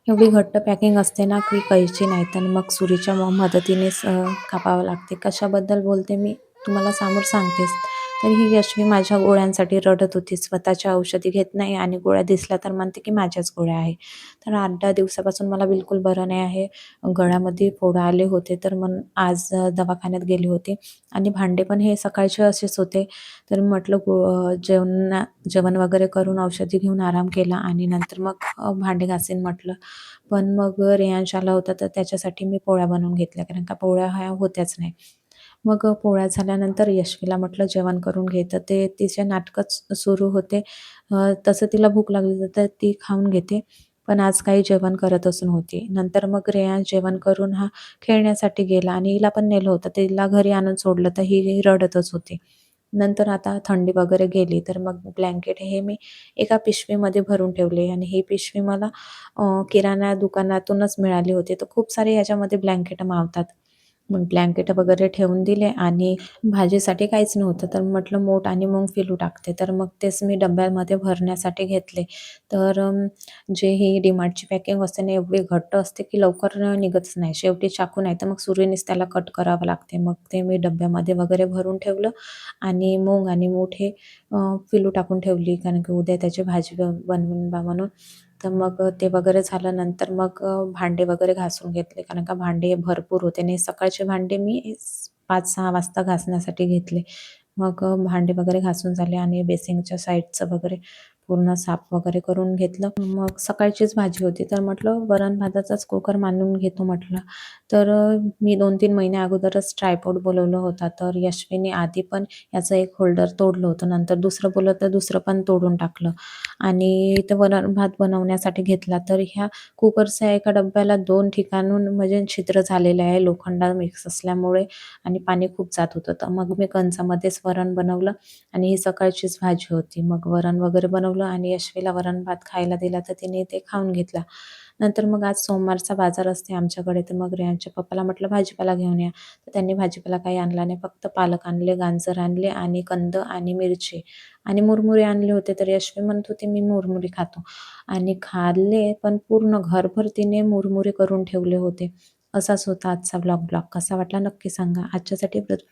एवढी घट्ट पॅकिंग असते ना, की कळची नाही. तर मग सुरीच्या मदतीनेच कापावं लागते. कशाबद्दल बोलते मी तुम्हाला समोर सांगतेच. तर ही यशवी माझ्या गोळ्यांसाठी रडत होती. स्वतःच्या औषधी घेत नाही आणि गोळ्या दिसल्या तर म्हणते, की माझ्याच गोळ्या आहे. तर 8-10 दिवसापासून मला बिलकुल बरं नाही आहे. गळ्यामध्ये फोड आले होते. तर मग आज दवाखान्यात गेली होती आणि भांडे पण हे सकाळचे असेच होते. तर म्हटलं जेवण वगैरे करून औषधी घेऊन आराम केला आणि नंतर मग भांडे घासीन म्हटलं. पण मग रेयांश आला होता तर त्याच्यासाठी मी पोळ्या बनवून घेतल्या कारण का पोळ्या ह्या होत्याच नाही. मग पोळ्या झाल्यानंतर यशवीला म्हटलं जेवण करून घे, तर ते तिचे नाटकच सुरू होते. तसं तिला भूक लागली तर ती खाऊन घेते. पण आज काही जेवण करतच नव्हती. नंतर मग रेयांश जेवण करून हा खेळण्यासाठी गेला आणि हिला पण नेलं होतं. तिला घरी आणून सोडलं तर ही रडतच होती. नंतर आता थंडी वगैरे गेली तर मग ब्लँकेट हे मी एका पिशवीमध्ये भरून ठेवले आणि ही पिशवी मला किराणा दुकानातूनच मिळाली होती. तर खूप सारे ह्याच्यामध्ये ब्लँकेट मावतात. मग ब्लँकेट वगैरे ठेवून दिले आणि भाजीसाठी काहीच नव्हतं. तर म्हटलं मोठ आणि मूग फिलू टाकते. तर मग तेच मी डब्यामध्ये भरण्यासाठी घेतले. तर जे ही डी-मार्टची पॅकिंग असते ना, एवढी घट्ट असते की लवकर निघतच नाही. शेवटी चाकू नाही तर मग सुरीनेच त्याला कट करावं लागते. मग ते मी डब्यामध्ये वगैरे भरून ठेवलं आणि मूग आणि मूठ हे पिलू टाकून ठेवली कारण की उद्या त्याची भाजी बनवून बा म्हणून. तर मग ते वगैरे झालं नंतर मग भांडे वगैरे घासून घेतले कारण का भांडे भरपूर होते आणि सकाळचे भांडे मी 5-6 वाजता घासण्यासाठी घेतले. मग भांडे वगैरे घासून झाले आणि बेसिंगच्या साईडचं वगैरे पूर्ण साफ वगैरे करून घेतलं. मग सकाळचीच भाजी होती तर म्हटलं वरण-भाताचाच कुकर मांडून घेतो म्हटलं. तर मी 2-3 महिन्या अगोदरच ट्रायपॉड बोलवलं होता. तर यशवीने आधी पण याचं एक होल्डर तोडलं होतं. नंतर दुसरं बोलवलं तर दुसरं पण तोडून टाकलं आणि इथं वरण-भात बनवण्यासाठी घेतला. तर ह्या कुकरच्या एका डब्याला 2 ठिकाणून म्हणजे छिद्र झालेले आहे लोखंड मिक्स असल्यामुळे आणि पाणी खूप जात होतं. तर मग मी कंचामध्येच वरण बनवलं आणि ही सकाळचीच भाजी होती. मग वरण वगैरे बनवलं आणि यशवीला वरण-भात खायला दिला तर तिने ते खाऊन घेतला. नंतर मग आज सोमवारचा बाजार असते आमच्याकडे, तर मग रेहानच्या पप्पाला म्हटलं भाजीपाला घेऊन या. तर त्यांनी भाजीपाला काही आणला नाही. फक्त पालक आणले, गाजर आणले आणि कंद आणि मिरची आणि मुरमुरे आणले होते. तर यशवी म्हणत होती, "मी मुरमुरे खातो." आणि खाल्ले, पण पूर्ण घरभर तिने मुरमुरे करून ठेवले होते. असाच होता आजचा ब्लॉग. कसा वाटला नक्की सांगा. आजच्यासाठी बस.